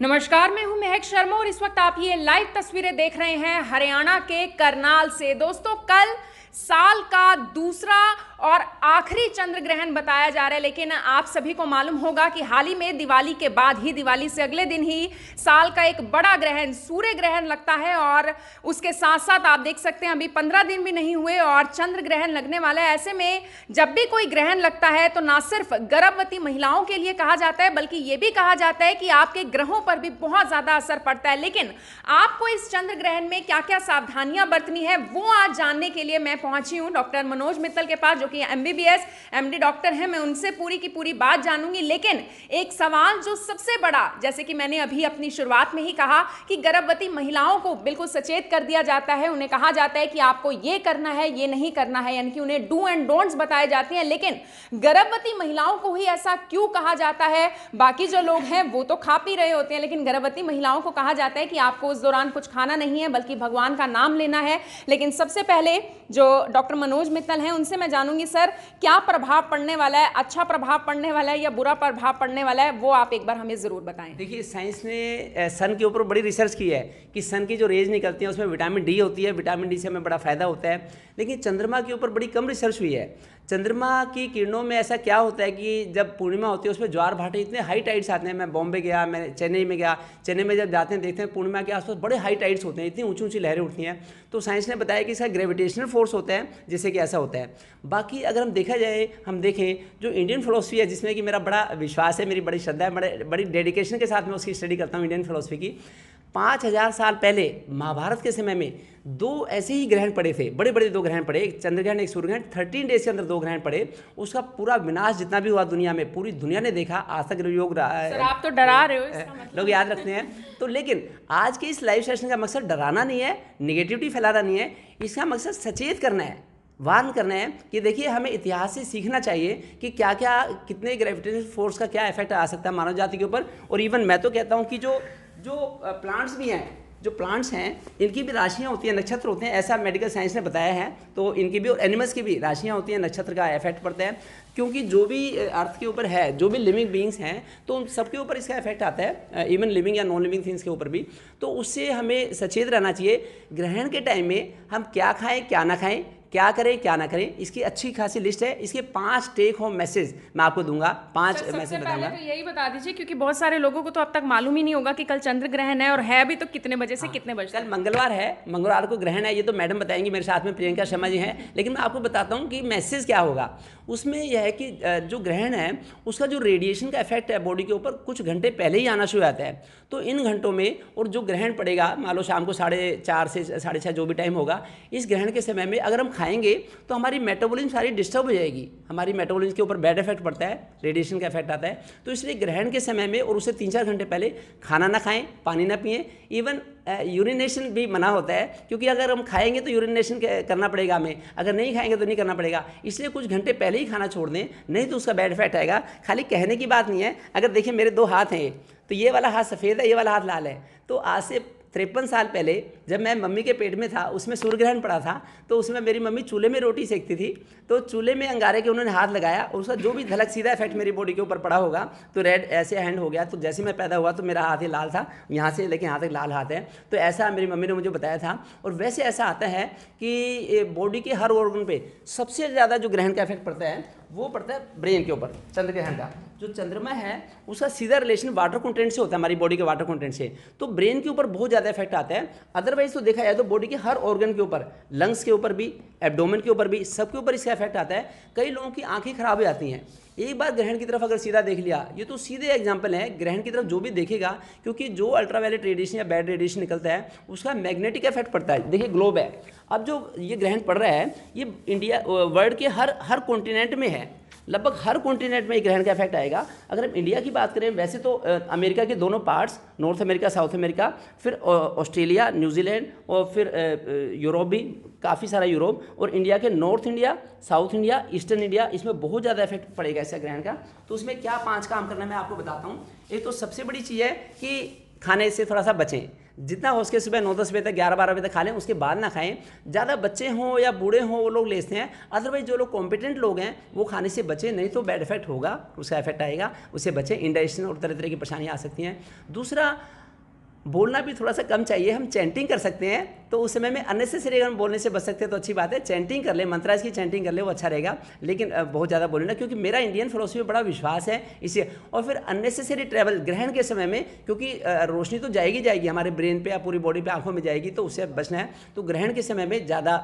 नमस्कार, मैं हूं महक शर्मा और इस वक्त आप ये लाइव तस्वीरें देख रहे हैं हरियाणा के करनाल से। दोस्तों, कल साल का दूसरा और आखिरी चंद्र ग्रहण बताया जा रहा है, लेकिन आप सभी को मालूम होगा कि हाल ही में दिवाली के बाद ही, दिवाली से अगले दिन ही साल का एक बड़ा ग्रहण, सूर्य ग्रहण लगता है। और उसके साथ साथ आप देख सकते हैं अभी 15 दिन भी नहीं हुए और चंद्र ग्रहण लगने वाला है। ऐसे में जब भी कोई ग्रहण लगता है तो ना सिर्फ गर्भवती महिलाओं के लिए कहा जाता है, बल्कि ये भी कहा जाता है कि आपके ग्रहों पर भी बहुत ज्यादा असर पड़ता है। लेकिन आपको इस चंद्र ग्रहण में क्या क्या सावधानियां बरतनी है, वो आज जानने के लिए मैं पहुंची हूं डॉक्टर मनोज मित्तल के पास, जो कि MBBS MD डॉक्टर हैं। मैं उनसे पूरी की पूरी बात जानूंगी। लेकिन एक सवाल जो सबसे बड़ा, जैसे कि मैंने अभी अपनी शुरुआत में ही कहा कि गर्भवती महिलाओं को बिल्कुल सचेत कर दिया जाता है। उन्हें कहा जाता है कि आपको ये करना है, ये नहीं करना है, यानी कि उन्हें डू एंड डोंट्स बताए जाते हैं। लेकिन गर्भवती महिलाओं को ही ऐसा क्यों कहा जाता है? बाकी जो लोग हैं वो तो खा पी रहे होते हैं, लेकिन गर्भवती महिलाओं को कहा जाता है कि आपको उस दौरान कुछ खाना नहीं है, बल्कि भगवान का नाम लेना है। लेकिन सबसे पहले जो डॉक्टर मनोज मित्तल हैं उनसे मैं जानूंगी, सर क्या प्रभाव पड़ने वाला है? अच्छा प्रभाव पड़ने वाला है या बुरा प्रभाव पड़ने वाला है, वो आप एक बार हमें जरूर बताएं। देखिए, साइंस ने सन के ऊपर बड़ी रिसर्च की है कि सन की जो रेज निकलती है उसमें विटामिन डी होती है, विटामिन डी से हमें बड़ा फायदा होता है। लेकिन चंद्रमा के ऊपर बड़ी कम रिसर्च हुई है। चंद्रमा की किरणों में ऐसा क्या होता है कि जब पूर्णिमा होती है उसमें ज्वार भाटे इतने हाई टाइड्स आते हैं। मैं बॉम्बे गया, मैं चेन्नई में गया, चेन्नई में जब जाते हैं देखते हैं पूर्णिमा के आसपास बड़े हाई टाइड्स होते हैं, इतनी ऊंची ऊंची लहरें उठती हैं। तो साइंस ने बताया कि इसका ग्रेविटेशनल फोर्स होता है जिससे कि ऐसा होता है। बाकी अगर हम देखा जाए, हम देखें जो इंडियन फिलोसफी है, जिसमें कि मेरा बड़ा विश्वास है, मेरी बड़ी श्रद्धा है, बड़ी डेडिकेशन के साथ मैं उसकी स्टडी करता हूँ इंडियन फिलोसफी की। 5000 साल पहले महाभारत के समय में दो ऐसे ही ग्रहण पड़े थे, बड़े बड़े दो ग्रहण पड़े, एक चंद्र ग्रहण एक सूर्य ग्रहण। 13 डेज के अंदर दो ग्रहण पड़े। उसका पूरा विनाश जितना भी हुआ दुनिया में, पूरी दुनिया ने देखा। आज तक योग सर आप तो डरा रहे हो, इसका मतलब लोग याद रखते हैं। तो लेकिन आज के इस लाइव सेशन का मकसद डराना नहीं है, निगेटिविटी फैलाना नहीं है। इसका मकसद सचेत करना है, वार्न करना है कि देखिए हमें इतिहास से सीखना चाहिए कि क्या क्या, कितने ग्रेविटेशनल फोर्स का क्या इफेक्ट आ सकता है मानव जाति के ऊपर। और इवन मैं तो कहता हूँ कि जो प्लांट्स भी हैं, जो प्लांट्स हैं, इनकी भी राशियाँ होती हैं, नक्षत्र होते हैं, ऐसा मेडिकल साइंस ने बताया है। तो इनकी भी और एनिमल्स की भी राशियाँ होती हैं, नक्षत्र का इफेक्ट पड़ता है। क्योंकि जो भी अर्थ के ऊपर है, जो भी लिविंग बींग्स हैं, तो उन सबके ऊपर इसका इफेक्ट आता है, इवन लिविंग या नॉन लिविंग थिंग्स के ऊपर भी। तो उससे हमें सचेत रहना चाहिए। ग्रहण के टाइम में हम क्या खाएं, क्या ना खाएं, क्या करें क्या ना करें, इसकी अच्छी खासी लिस्ट है। इसके 5 टेक होम मैसेज मैं आपको दूंगा, 5 मैसेज बताऊंगा। तो यही बता दीजिए, क्योंकि बहुत सारे लोगों को तो अब तक मालूम ही नहीं होगा कि कल चंद्र ग्रहण है, और है भी तो कितने बजे से कितने बजे। कल मंगलवार है, मंगलवार को ग्रहण है। ये तो मैडम बताएंगी, मेरे साथ में प्रियंका शर्मा जी हैं। लेकिन मैं आपको बताता हूँ कि मैसेज क्या होगा। उसमें यह है कि जो ग्रहण है उसका जो रेडिएशन का इफेक्ट है बॉडी के ऊपर, कुछ घंटे पहले ही आना शुरू होता है। तो इन घंटों में, और जो ग्रहण पड़ेगा मान लो शाम को 4:30 से 6:30 जो भी टाइम होगा, इस ग्रहण के समय में अगर हम खाएंगे तो हमारी मेटाबॉलिज्म सारी डिस्टर्ब हो जाएगी। हमारी मेटाबॉलिज्म के ऊपर बैड इफेक्ट पड़ता है, रेडिएशन का इफेक्ट आता है। तो इसलिए ग्रहण के समय में और उससे 3-4 घंटे पहले खाना ना खाएं, पानी ना पिएं। इवन यूरिनेशन भी मना होता है, क्योंकि अगर हम खाएंगे तो यूरिनेशन करना पड़ेगा हमें, अगर नहीं खाएंगे तो नहीं करना पड़ेगा। इसलिए कुछ घंटे पहले ही खाना छोड़ दें, नहीं तो उसका बैड इफेक्ट आएगा। खाली कहने की बात नहीं है। अगर देखिए मेरे 2 हाथ हैं, तो ये वाला हाथ सफ़ेद है, ये वाला हाथ लाल है। तो आज से 53 साल पहले जब मैं मम्मी के पेट में था, उसमें सूर्य ग्रहण पड़ा था। तो उसमें मेरी मम्मी चूल्हे में रोटी सेकती थी, तो चूल्हे में अंगारे के उन्होंने हाथ लगाया और उसका जो भी झलक सीधा इफेक्ट मेरी बॉडी के ऊपर पड़ा होगा, तो रेड ऐसे हैंड हो गया। तो जैसे मैं पैदा हुआ तो मेरा हाथ ही लाल था, यहाँ से लेकिन यहाँ तक लाल हाथ है। तो ऐसा मेरी मम्मी ने मुझे बताया था। और वैसे ऐसा आता है कि बॉडी के हर ऑर्गन पे सबसे ज़्यादा जो ग्रहण का इफेक्ट पड़ता है वो पड़ता है ब्रेन के ऊपर, चंद्र ग्रहण का। जो चंद्रमा है उसका सीधा रिलेशन वाटर कंटेंट से होता है, हमारी बॉडी के वाटर कंटेंट से। तो ब्रेन के ऊपर बहुत ज़्यादा इफेक्ट आता है। अदरवाइज तो देखा जाए तो बॉडी के हर ऑर्गन के ऊपर, लंग्स के ऊपर भी, एब्डोमेन के ऊपर भी, सबके ऊपर इसका इफेक्ट आता है। कई लोगों की आंखें खराब हो जाती हैं एक बार ग्रहण की तरफ अगर सीधा देख लिया। ये तो सीधे एग्जाम्पल है, ग्रहण की तरफ जो भी देखेगा, क्योंकि जो अल्ट्रावायलेट रेडिएशन या बैड रेडिएशन निकलता है उसका मैग्नेटिक इफेक्ट पड़ता है। देखिए ग्लोब है, अब जो ये ग्रहण पड़ रहा है ये इंडिया, वर्ल्ड के हर कॉन्टिनेंट में है, लगभग हर कॉन्टिनेंट में ग्रहण का इफेक्ट आएगा। अगर हम इंडिया की बात करें, वैसे तो अमेरिका के दोनों parts, north America, south America, फिर ऑस्ट्रेलिया, न्यूजीलैंड और फिर यूरोप भी, काफ़ी सारा यूरोप, और इंडिया के north India, south India, eastern India, इसमें बहुत ज़्यादा इफेक्ट पड़ेगा इसका ग्रहण का। तो उसमें क्या 5 काम करना है मैं आपको बताता हूँ। एक तो सबसे बड़ी चीज़ है कि खाने से थोड़ा सा बचें। जितना हो सके सुबह 9-10 बजे तक, 11-12 बजे तक खा लें, उसके बाद ना खाएं। ज़्यादा बच्चे हों या बूढ़े हों वो लोग लेते हैं, अदरवाइज जो लोग कॉम्पिटेंट लोग हैं वो खाने से बचें, नहीं तो बैड इफेक्ट होगा, उसका इफेक्ट आएगा, उससे बचें। इंडाइजेशन और तरह तरह की परेशानियाँ आ सकती हैं। दूसरा, बोलना भी थोड़ा सा कम चाहिए। हम चैंटिंग कर सकते हैं, तो उस समय में अननेसेसरी अगर हम बोलने से बच सकते हैं तो अच्छी बात है। चैंटिंग कर ले, मंत्राज की चैंटिंग कर ले, वो अच्छा रहेगा, लेकिन बहुत ज़्यादा बोले ना, क्योंकि मेरा इंडियन फिलोसफी में बड़ा विश्वास है इसे। और फिर अननेसेसरी ट्रैवल ग्रहण के समय में, क्योंकि रोशनी तो जाएगी हमारे ब्रेन पे या पूरी बॉडी पे, आंखों में जाएगी, तो उससे बचना है। तो ग्रहण के समय में ज़्यादा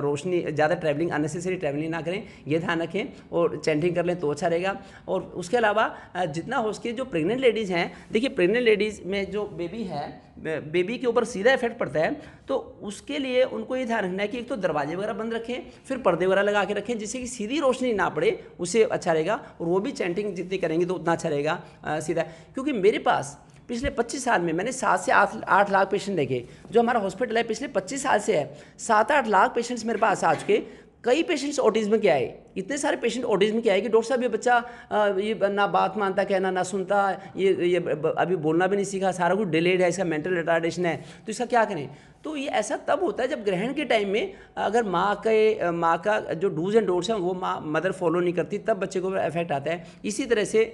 रोशनी, ज़्यादा ट्रैवलिंग, अननेसेसरी ट्रैवलिंग ना करें, ये ध्यान रखें, और चैंटिंग कर लें तो अच्छा रहेगा। और उसके अलावा जितना हो सके जो प्रेग्नेंट लेडीज़ हैं, देखिए प्रेग्नेंट लेडीज़ में जो बेबी है, बेबी के ऊपर सीधा इफेक्ट पड़ता है, तो उसके लिए उनको ये ध्यान रखना है कि एक तो दरवाजे वगैरह बंद रखें, फिर पर्दे वगैरह लगा के रखें, जिससे कि सीधी रोशनी ना पड़े, उससे अच्छा रहेगा। और वो भी चैंटिंग जितनी करेंगे तो उतना अच्छा रहेगा सीधा। क्योंकि मेरे पास पिछले 25 साल में मैंने 7 से 8 लाख पेशेंट देखे। जो हमारा हॉस्पिटल है पिछले 25 साल से है, 7-8 लाख पेशेंट्स मेरे पास आ चुके। कई पेशेंट्स ऑटिज्म के आए, इतने सारे पेशेंट ऑटिज्म के आए कि डॉक्टर साहब ये बच्चा ये ना बात मानता, कहना ना सुनता, ये अभी बोलना भी नहीं सीखा, सारा कुछ डिलेड है, इसका मेंटल रिटार्डेशन है, तो इसका क्या करें। तो ये ऐसा तब होता है जब ग्रहण के टाइम में अगर माँ का जो डूज एंड डोंट्स हैं वो मदर फॉलो नहीं करती, तब बच्चे को इफेक्ट आता है। इसी तरह से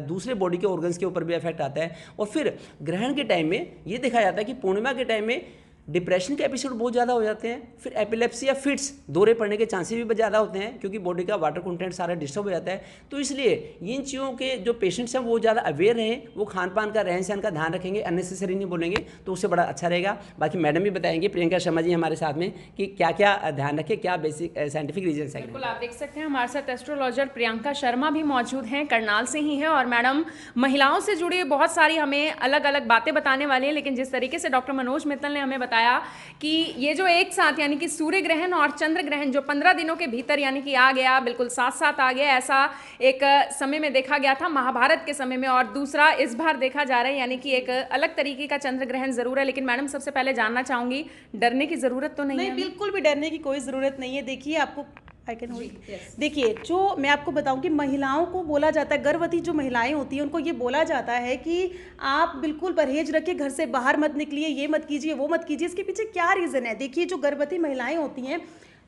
दूसरे बॉडी के ऑर्गन्स के ऊपर भी इफेक्ट आता है। और फिर ग्रहण के टाइम में ये देखा जाता है कि पूर्णिमा के टाइम में डिप्रेशन के एपिसोड बहुत ज़्यादा हो जाते हैं, फिर एपिलेप्सी या फिट्स, दौरे पड़ने के चांसेस भी ज़्यादा होते हैं, क्योंकि बॉडी का वाटर कंटेंट सारा डिस्टर्ब हो जाता है। तो इसलिए इन चीज़ों के जो पेशेंट्स हैं वो ज़्यादा अवेयर रहें, वो खान पान का, रहन सहन का ध्यान रखेंगे, अननेसेसरी नहीं बोलेंगे, तो उससे बड़ा अच्छा रहेगा। बाकी मैडम भी बताएंगे, प्रियंका शर्मा जी हमारे साथ में, कि क्या क्या ध्यान रखें, क्या बेसिक साइंटिफिक रीजन है। बिल्कुल, आप देख सकते हैं हमारे साथ एस्ट्रोलॉजर प्रियंका शर्मा भी मौजूद हैं, करनाल से ही हैं, और मैडम महिलाओं से जुड़ी बहुत सारी हमें अलग अलग बातें बताने वाली हैं। लेकिन जिस तरीके से डॉक्टर मनोज मित्तल ने हमें बताया कि ये जो एक साथ यानी कि सूर्य ग्रहण और चंद्र ग्रहण जो 15 दिनों के भीतर यानी कि आ गया, बिल्कुल साथ साथ आ गया, ऐसा एक समय में देखा गया था महाभारत के समय में, और दूसरा इस बार देखा जा रहा है, यानी कि एक अलग तरीके का चंद्र ग्रहण जरूर है। लेकिन मैडम सबसे पहले जानना चाहूंगी, डरने की जरूरत तो नहीं है? बिल्कुल भी डरने की कोई जरूरत नहीं है। देखिए आपको देखिए, जो मैं आपको बताऊं कि महिलाओं को बोला जाता है, गर्भवती जो महिलाएं होती हैं उनको ये बोला जाता है कि आप बिल्कुल परहेज रखिए, घर से बाहर मत निकलिए, ये मत कीजिए, वो मत कीजिए। इसके पीछे क्या रीज़न है? देखिए, जो गर्भवती महिलाएं होती हैं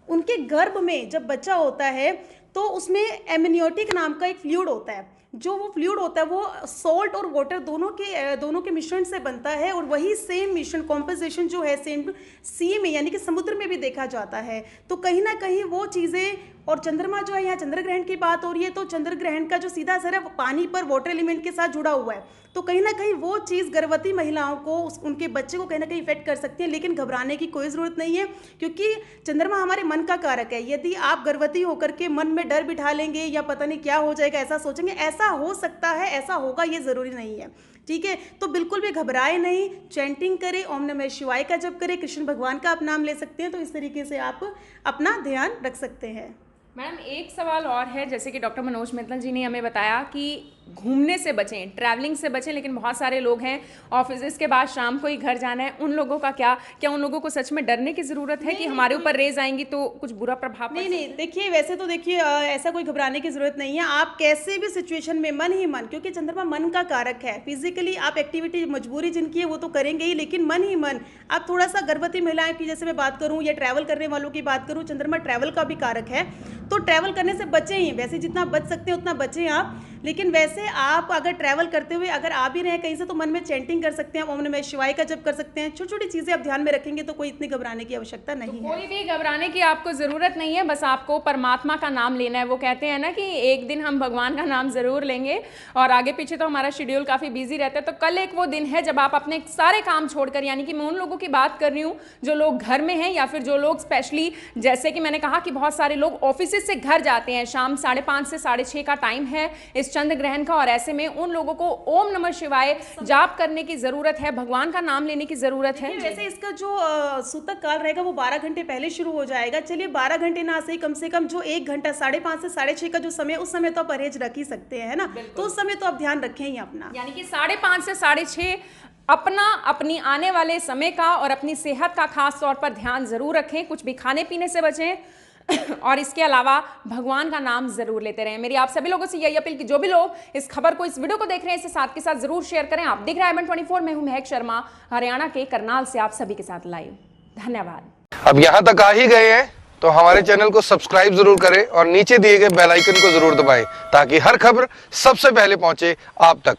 उनके गर्भ में जब बच्चा होता है तो उसमें एमनियोटिक नाम का एक फ्लूइड होता है। जो वो फ्लूइड होता है वो सॉल्ट और वाटर दोनों के मिश्रण से बनता है, और वही सेम मिश्रण कॉम्पोजिशन जो है सेम सी में यानी कि समुद्र में भी देखा जाता है। तो कहीं ना कहीं वो चीज़ें, और चंद्रमा जो है, यहाँ चंद्र ग्रहण की बात हो रही है, तो चंद्र ग्रहण का जो सीधा असर है वो पानी पर, वाटर एलिमेंट के साथ जुड़ा हुआ है। तो कहीं ना कहीं वो चीज़ गर्भवती महिलाओं को, उनके बच्चे को कहीं ना कहीं इफेक्ट कर सकती है। लेकिन घबराने की कोई ज़रूरत नहीं है, क्योंकि चंद्रमा हमारे मन का कारक है। यदि आप गर्भवती होकर के मन में डर बिठा लेंगे या पता नहीं क्या हो जाएगा ऐसा सोचेंगे, ऐसा हो सकता है, ऐसा होगा, ये ज़रूरी नहीं है। ठीक है, तो बिल्कुल भी घबराए नहीं, चैंटिंग करें, ओम नमः शिवाय का जप करें, कृष्ण भगवान का आप नाम ले सकते हैं। तो इस तरीके से आप अपना ध्यान रख सकते हैं। मैडम एक सवाल और है, जैसे कि डॉक्टर मनोज मित्तल जी ने हमें बताया कि घूमने से बचें, ट्रैवलिंग से बचें, लेकिन बहुत सारे लोग हैं ऑफिस के बाद शाम को ही घर जाना है, उन लोगों का क्या उन लोगों को सच में डरने की ज़रूरत है कि हमारे ऊपर रेज आएंगी तो कुछ बुरा प्रभाव? नहीं, देखिए वैसे तो देखिए ऐसा कोई घबराने की ज़रूरत नहीं है। आप कैसे भी सिचुएशन में मन ही मन, क्योंकि चंद्रमा मन का कारक है, फिजिकली आप एक्टिविटी मजबूरी जिनकी है वो तो करेंगे ही, लेकिन मन ही मन आप थोड़ा सा, गर्भवती महिलाएं की जैसे मैं बात करूँ या ट्रैवल करने वालों की बात करूँ, चंद्रमा ट्रैवल का भी कारक है, तो ट्रैवल करने से बचें ही। वैसे जितना बच सकते हैं उतना बचें आप, लेकिन वैसे आप अगर ट्रैवल करते हुए अगर आ भी रहे हैं कहीं से, तो मन में चैंटिंग कर सकते हैं, ओम नमः शिवाय का जप कर सकते हैं। छोटी छोटी चीज़ें आप ध्यान में रखेंगे तो कोई इतनी घबराने की आवश्यकता नहीं है। कोई भी घबराने की आपको ज़रूरत नहीं है, बस आपको परमात्मा का नाम लेना है। वो कहते हैं ना कि एक दिन हम भगवान का नाम ज़रूर लेंगे, और आगे पीछे तो हमारा शेड्यूल काफ़ी बिजी रहता है। तो कल एक वो दिन है जब आप अपने सारे काम छोड़कर, यानी कि मैं उन लोगों की बात कर रही हूँ जो लोग घर में हैं, या फिर जो लोग स्पेशली, जैसे कि मैंने कहा कि बहुत सारे लोग ऑफिस से घर जाते हैं, शाम 5:30 से 6:30 का टाइम है इस चंद्र ग्रहण का, और ऐसे में उन लोगों को ओम नमः शिवाय जाप करने की जरूरत है, भगवान का नाम लेने की जरूरत है। वैसे इसका जो सूतक काल रहेगा वो 12 घंटे पहले शुरू हो जाएगा। चलिए 12 घंटे ना सही, कम से कम जो 1 घंटा 5:30 से 6:30 का जो समय, उस समय तो आप परहेज रख ही सकते हैं, है ना? तो उस समय तो आप ध्यान रखें ही अपना, यानी कि 5:30 से 6:30 अपनी आने वाले समय का और अपनी सेहत का खास तौर पर ध्यान जरूर रखें। कुछ भी खाने पीने से बचें, और इसके अलावा भगवान का नाम जरूर लेते रहें। मेरी आप सभी लोगों से यही अपील कि जो भी लोग इस खबर को, इस वीडियो को देख रहे हैं, इसे साथ के साथ जरूर शेयर करें। आप देख रहे हैं IMN24, मैं हूं महक शर्मा, हरियाणा के करनाल से आप सभी के साथ लाइव। धन्यवाद। अब यहाँ तक आ ही गए हैं तो हमारे चैनल को सब्सक्राइब जरूर करें और नीचे दिए गए बेल आइकन को जरूर दबाएं ताकि हर खबर सबसे पहले पहुंचे आप तक।